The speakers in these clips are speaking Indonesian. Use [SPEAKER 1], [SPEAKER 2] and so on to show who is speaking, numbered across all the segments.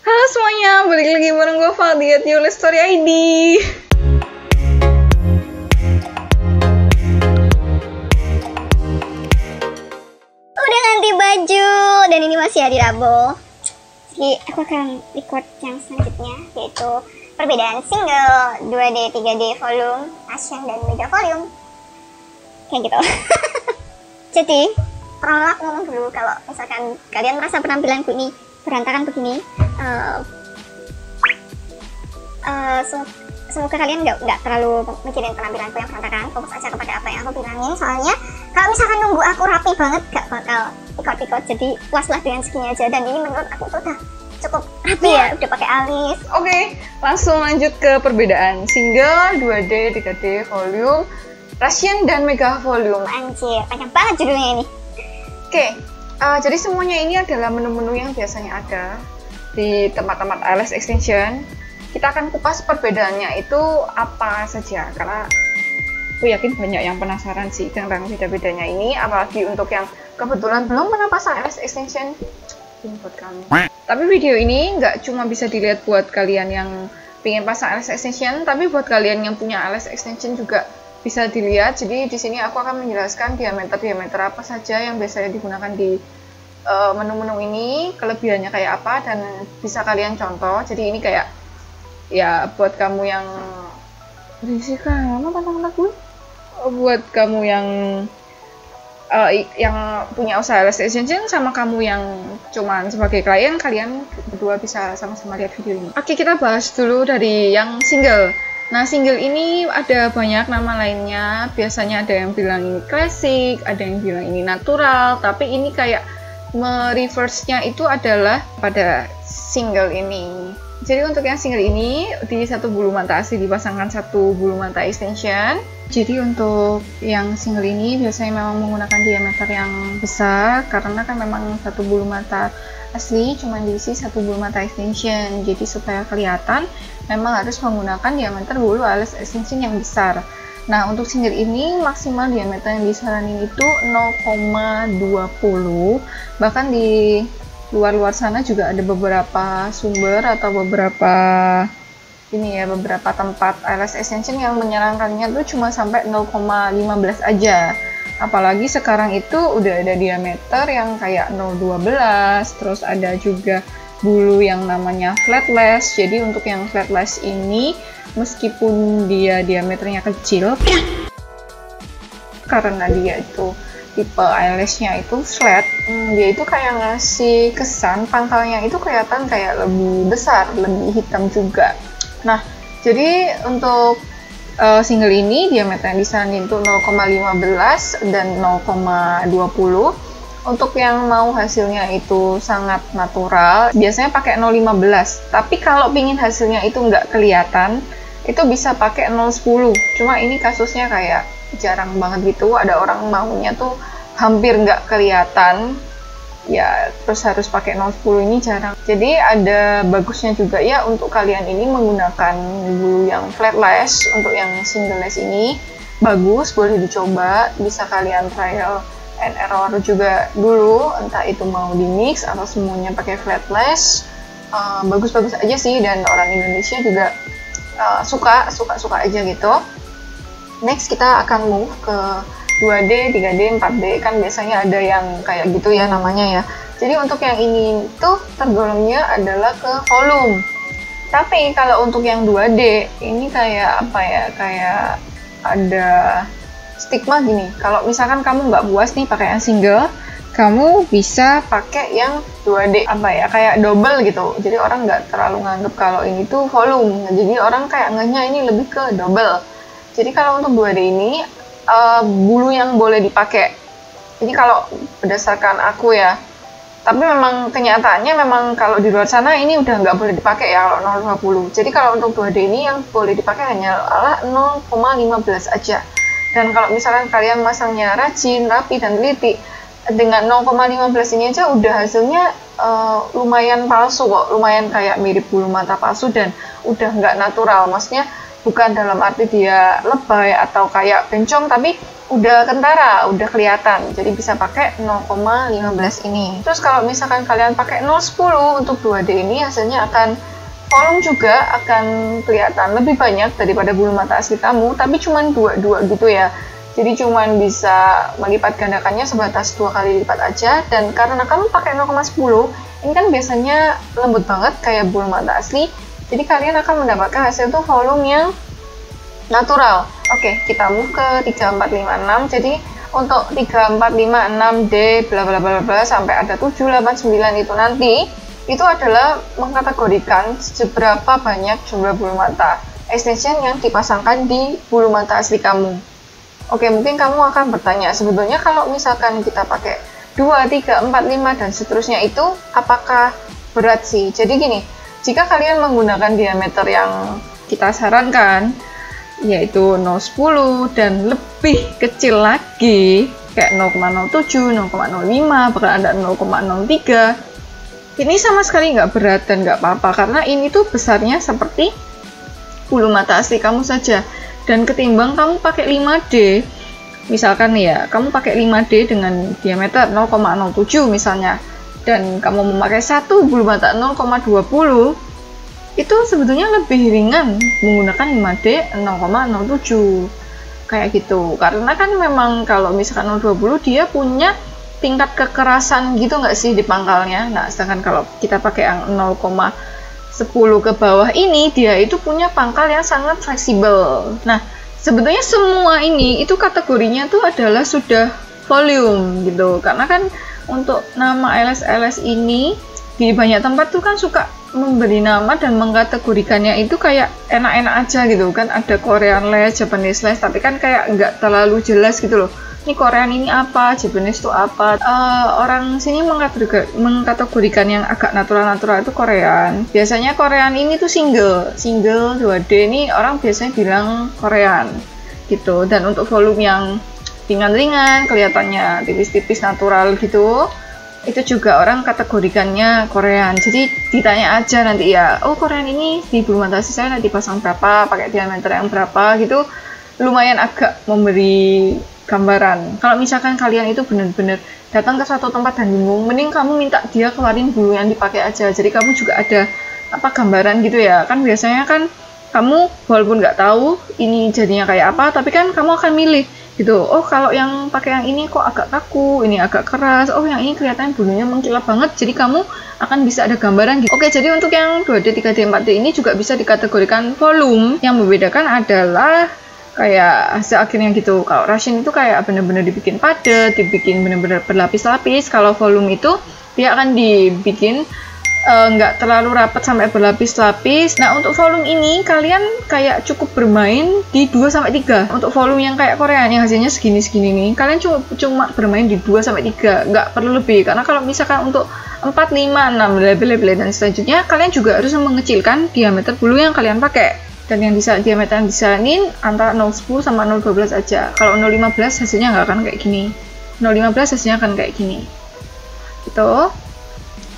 [SPEAKER 1] Halo semuanya, balik lagi bareng gue Fadi at Yole Story ID.
[SPEAKER 2] Udah ganti baju dan ini masih hari Rabu. Jadi aku akan record yang selanjutnya, yaitu perbedaan single 2D 3D volume, Asian dan Mega volume. Kayak gitu. Jadi pertama aku ngomong dulu, kalau misalkan kalian merasa penampilanku ini berantakan begini, semoga kalian nggak terlalu mikirin penampilanku yang berantakan, fokus aja kepada apa yang aku bilangin. Soalnya kalau misalkan nunggu aku rapi banget gak bakal ikut-ikut, jadi puaslah dengan segini aja. Dan ini menurut aku tuh udah cukup rapi ya, udah pakai alis.
[SPEAKER 1] Oke, langsung lanjut ke perbedaan single 2D 3D volume, Russian dan Mega volume.
[SPEAKER 2] Anjir, panjang banget judulnya ini.
[SPEAKER 1] Oke, jadi semuanya ini adalah menu-menu yang biasanya ada di tempat-tempat eyelash extension. Kita akan kupas perbedaannya itu apa saja, karena aku yakin banyak yang penasaran sih tentang beda-bedanya ini, apalagi untuk yang kebetulan belum pernah pasang eyelash extension. Ini buat kamu. Tapi video ini nggak cuma bisa dilihat buat kalian yang pengen pasang eyelash extension, tapi buat kalian yang punya eyelash extension juga bisa dilihat. Jadi di sini aku akan menjelaskan diameter apa saja yang biasanya digunakan di menu-menu ini, kelebihannya kayak apa, dan bisa kalian contoh. Jadi ini kayak ya buat kamu yang berisik lama tentang gue, buat kamu yang punya usaha eyelash extension sama kamu yang cuman sebagai klien, kalian berdua bisa sama-sama lihat video ini. Oke, kita bahas dulu dari yang single. Nah, single ini ada banyak nama lainnya. Biasanya ada yang bilang ini classic, ada yang bilang ini natural, tapi ini kayak mereverse-nya itu adalah pada single ini. Jadi untuk yang single ini, di satu bulu mata asli dipasangkan satu bulu mata extension. Jadi untuk yang single ini biasanya memang menggunakan diameter yang besar, karena kan memang satu bulu mata asli cuma diisi satu bulu mata extension. Jadi supaya kelihatan memang harus menggunakan diameter bulu eyelash extension yang besar. Nah, untuk single ini maksimal diameter yang disaranin itu 0,20. Bahkan di luar sana juga ada beberapa sumber atau beberapa tempat eyelash extension yang menyarankannya tuh cuma sampai 0,15 aja. Apalagi sekarang itu udah ada diameter yang kayak 0,12, terus ada juga bulu yang namanya flat lash. Jadi untuk yang flat lash ini meskipun dia diameternya kecil, karena dia itu tipe eyelashnya itu flat, dia itu kayak ngasih kesan pangkalnya itu kelihatan kayak lebih besar, lebih hitam juga. Nah, jadi untuk single ini diameter yang disaranin itu 0,15 dan 0,20. Untuk yang mau hasilnya itu sangat natural, biasanya pakai 0,15. Tapi kalau pingin hasilnya itu nggak kelihatan, itu bisa pakai 0,10. Cuma ini kasusnya kayak jarang banget gitu, ada orang maunya tuh hampir nggak kelihatan ya, terus harus pakai 0,10, ini jarang. Jadi ada bagusnya juga ya untuk kalian ini menggunakan bulu yang flat lash. Untuk yang single lash ini bagus, boleh dicoba, bisa kalian trial and error juga dulu, entah itu mau di mix atau semuanya pakai flat lash. Bagus-bagus aja sih, dan orang Indonesia juga suka aja gitu. Next kita akan move ke 2D, 3D, 4D, kan biasanya ada yang kayak gitu ya namanya ya. Jadi untuk yang ini tuh tergolongnya adalah ke volume. Tapi kalau untuk yang 2D ini kayak apa ya, kayak ada stigma gini. Kalau misalkan kamu nggak puas nih pakai yang single, kamu bisa pakai yang 2D, apa ya, kayak double gitu. Jadi orang nggak terlalu nganggep kalau ini tuh volume. Nah, jadi orang kayak ngehnya ini lebih ke double. Jadi kalau untuk 2D ini bulu yang boleh dipakai. Jadi kalau berdasarkan aku ya, tapi memang kenyataannya memang kalau di luar sana ini udah nggak boleh dipakai ya kalau 0,20. Jadi kalau untuk 2D ini yang boleh dipakai hanya 0,15 aja. Dan kalau misalkan kalian masangnya rajin, rapi, dan teliti, dengan 0,15 ini aja udah hasilnya lumayan palsu kok, lumayan kayak mirip bulu mata palsu dan udah nggak natural. Maksudnya bukan dalam arti dia lebay atau kayak bencong, tapi udah kentara, udah kelihatan. Jadi bisa pakai 0,15 ini. Terus kalau misalkan kalian pakai 0,10 untuk 2D ini, hasilnya akan volume juga akan kelihatan lebih banyak daripada bulu mata asli kamu, tapi cuma 2 gitu ya. Jadi cuma bisa melipat gandakannya sebatas 2 kali lipat aja. Dan karena kamu pakai 0,10, ini kan biasanya lembut banget kayak bulu mata asli. Jadi kalian akan mendapatkan hasil tuh volume yang natural. Oke, kita move ke 3456. Jadi untuk 3456D bla bla bla bla sampai ada 789 itu nanti itu adalah mengkategorikan seberapa banyak jumlah bulu mata extension yang dipasangkan di bulu mata asli kamu. Oke, mungkin kamu akan bertanya, sebetulnya kalau misalkan kita pakai 2, 3, 4, 5 dan seterusnya itu apakah berat sih? Jadi gini, jika kalian menggunakan diameter yang kita sarankan yaitu 0,10 dan lebih kecil lagi kayak 0,07, 0,05, bahkan ada 0,03, ini sama sekali nggak berat dan nggak apa-apa karena ini tuh besarnya seperti bulu mata asli kamu saja. Dan ketimbang kamu pakai 5D, misalkan ya kamu pakai 5D dengan diameter 0,07 misalnya, dan kamu memakai satu bulu mata 0,20, itu sebetulnya lebih ringan menggunakan 5D 0,07 kayak gitu. Karena kan memang kalau misalkan 0,20 dia punya tingkat kekerasan gitu nggak sih di pangkalnya. Nah, sedangkan kalau kita pakai yang 0,10 ke bawah ini, dia itu punya pangkal yang sangat fleksibel. Nah, sebetulnya semua ini itu kategorinya tuh adalah sudah volume gitu. Karena kan untuk nama LS ini di banyak tempat tuh kan suka memberi nama dan mengkategorikannya itu kayak enak-enak aja gitu kan. Ada Korean less, Japanese less, tapi kan kayak nggak terlalu jelas gitu loh. Ini Korean ini apa, Japanese itu apa. Orang sini mengkategorikan yang agak natural-natural itu Korean. Biasanya Korean ini tuh single 2D ini orang biasanya bilang Korean gitu. Dan untuk volume yang ringan-ringan, kelihatannya tipis-tipis natural gitu, itu juga orang kategorikannya Korean. Jadi ditanya aja nanti ya, oh Korean ini di bulu mata asli saya nanti pasang berapa, pakai diameter yang berapa gitu, lumayan agak memberi gambaran. Kalau misalkan kalian itu benar-benar datang ke suatu tempat dan bingung, mending kamu minta dia keluarin bulu yang dipakai aja. Jadi kamu juga ada apa gambaran gitu ya. Kan biasanya kan kamu walaupun nggak tahu ini jadinya kayak apa, tapi kan kamu akan milih gitu. Oh, kalau yang pakai yang ini kok agak kaku, ini agak keras. Oh, yang ini kelihatan bulunya mengkilap banget. Jadi kamu akan bisa ada gambaran gitu. Oke, jadi untuk yang 2D, 3D, 4D ini juga bisa dikategorikan volume. Yang membedakan adalah kayak hasil akhirnya gitu. Kalau Russian itu kayak bener-bener dibikin padat, dibikin bener-bener berlapis-lapis. Kalau volume itu dia akan dibikin nggak terlalu rapat sampai berlapis-lapis. Nah, untuk volume ini kalian kayak cukup bermain di 2-3. Untuk volume yang kayak Korean yang hasilnya segini-segini nih, kalian cuma bermain di 2-3, nggak perlu lebih. Karena kalau misalkan untuk 4, 5, 6, lebih dan selanjutnya, kalian juga harus mengecilkan diameter bulu yang kalian pakai. Dan yang bisa diameter yang disanin antara 0,10 sama 0,12 aja. Kalau 0,15 hasilnya nggak akan kayak gini. 0,15 hasilnya akan kayak gini. Itu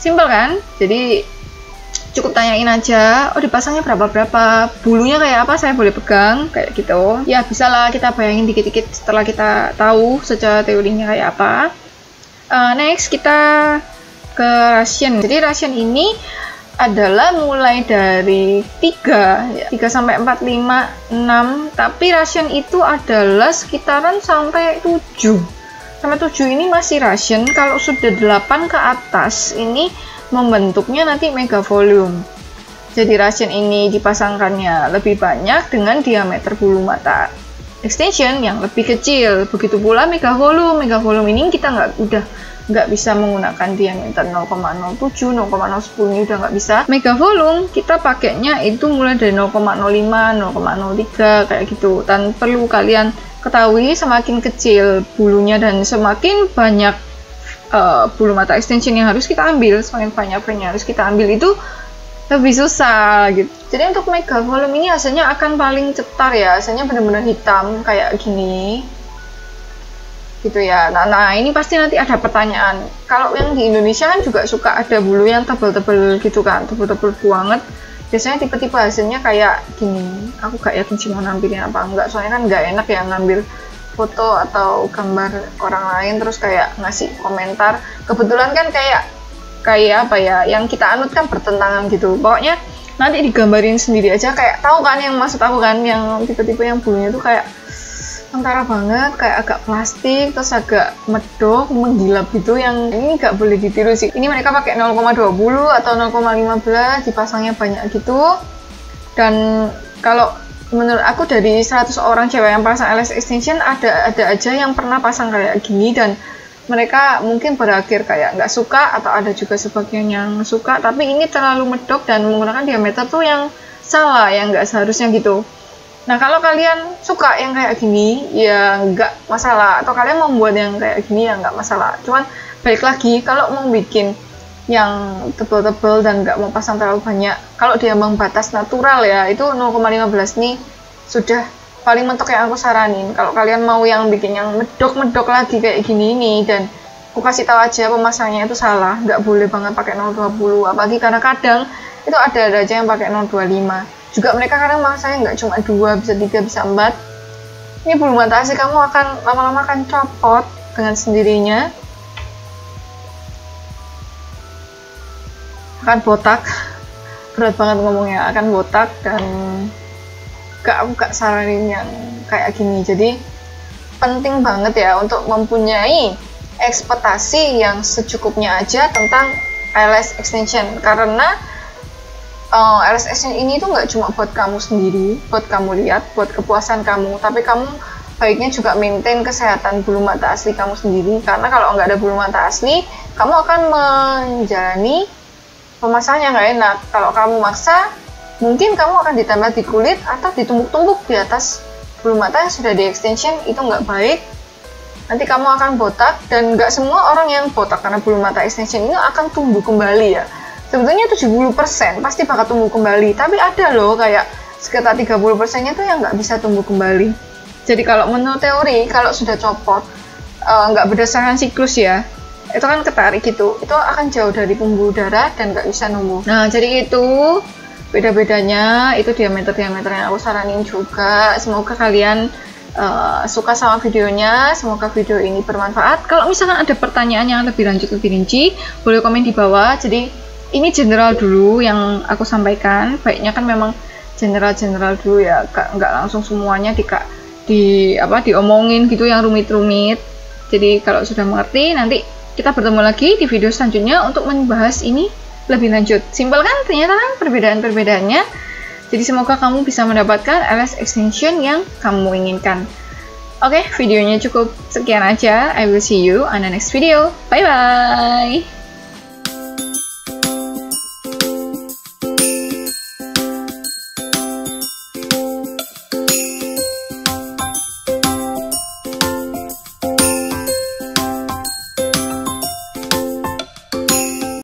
[SPEAKER 1] simple kan? Jadi cukup tanyain aja, oh dipasangnya berapa, bulunya kayak apa, saya boleh pegang, kayak gitu. Ya bisa lah kita bayangin dikit-dikit setelah kita tahu secara teorinya kayak apa. Next kita ke Russian. Jadi Russian ini adalah mulai dari 3 sampai 4, 5, 6, tapi Russian itu adalah sekitaran sampai 7. Sampai 7 ini masih Russian. Kalau sudah 8 ke atas ini membentuknya nanti mega volume. Jadi Russian ini dipasangkannya lebih banyak dengan diameter bulu mata extension yang lebih kecil. Begitu pula mega volume. Mega volume ini kita nggak bisa menggunakan diameter 0,07, 0,010 ini udah nggak bisa. Mega volume kita pakainya itu mulai dari 0,05, 0,03 kayak gitu. Dan perlu kalian ketahui semakin kecil bulunya dan semakin banyak bulu mata extension yang harus kita ambil, semakin banyak yang harus kita ambil itu lebih susah gitu. Jadi untuk mega volume ini hasilnya akan paling cetar ya, hasilnya benar-benar hitam kayak gini gitu ya. Nah ini pasti nanti ada pertanyaan, kalau yang di Indonesia kan juga suka ada bulu yang tebel-tebel gitu kan, tebel-tebel banget. Biasanya tipe-tipe hasilnya kayak gini. Aku gak yakin sih mau nampilin apa enggak, soalnya kan nggak enak ya ngambil foto atau gambar orang lain terus kayak ngasih komentar. Kebetulan kan kayak apa ya, yang kita anut kan bertentangan gitu. Pokoknya nanti digambarin sendiri aja, kayak tahu kan yang maksud aku kan, yang tipe-tipe yang bulunya tuh kayak antara banget, kayak agak plastik terus agak medok menggilap gitu. Yang ini nggak boleh ditiru sih. Ini mereka pakai 0,20 atau 0,15, dipasangnya banyak gitu. Dan kalau menurut aku dari 100 orang cewek yang pasang LS extension ada aja yang pernah pasang kayak gini, dan mereka mungkin berakhir kayak nggak suka, atau ada juga sebagian yang suka, tapi ini terlalu medok dan menggunakan diameter tuh yang salah, yang nggak seharusnya gitu. Nah kalau kalian suka yang kayak gini ya nggak masalah, atau kalian mau buat yang kayak gini ya nggak masalah. Cuman balik lagi, kalau mau bikin yang tebel-tebel dan nggak mau pasang terlalu banyak, kalau di ambang batas natural ya itu 0,15 nih sudah paling mentok yang aku saranin. Kalau kalian mau yang bikin yang medok-medok lagi kayak gini nih, dan aku kasih tahu aja pemasangnya itu salah, nggak boleh banget pakai 0,20, apalagi karena kadang itu ada aja yang pakai 0,25 juga. Mereka kadang masangnya nggak cuma 2, bisa 3, bisa 4. Ini bulu mata asli kamu akan lama-lama akan copot dengan sendirinya, akan botak. Berat banget ngomongnya, akan botak. Dan aku gak saranin yang kayak gini. Jadi penting banget ya untuk mempunyai ekspektasi yang secukupnya aja tentang LS extension, karena LS extension ini tuh nggak cuma buat kamu sendiri, buat kamu lihat, buat kepuasan kamu, tapi kamu baiknya juga maintain kesehatan bulu mata asli kamu sendiri. Karena kalau nggak ada bulu mata asli, kamu akan menjalani pemasangan yang nggak enak. Kalau kamu maksa, mungkin kamu akan ditambah di kulit atau ditumbuk-tumbuk di atas bulu mata yang sudah di extension. Itu nggak baik, nanti kamu akan botak. Dan nggak semua orang yang botak karena bulu mata extension ini akan tumbuh kembali ya. Sebetulnya 70% pasti bakal tumbuh kembali, tapi ada loh kayak sekitar 30%-nya tuh yang nggak bisa tumbuh kembali. Jadi kalau menurut teori, kalau sudah copot, nggak berdasarkan siklus ya, itu kan ketarik gitu, itu akan jauh dari pembuluh darah dan nggak bisa numbuh. Nah jadi itu beda-bedanya, itu diameter yang aku saranin juga. Semoga kalian suka sama videonya, semoga video ini bermanfaat. Kalau misalkan ada pertanyaan yang lebih lanjut, lebih rinci, boleh komen di bawah. Jadi ini general dulu yang aku sampaikan, baiknya kan memang general dulu ya, nggak langsung semuanya diomongin gitu yang rumit-rumit. Jadi kalau sudah mengerti, nanti kita bertemu lagi di video selanjutnya untuk membahas ini lebih lanjut. Simpel kan ternyata kan perbedaan-perbedaannya. Jadi semoga kamu bisa mendapatkan LS extension yang kamu inginkan. Oke, videonya cukup sekian aja. I will see you on the next video. Bye bye.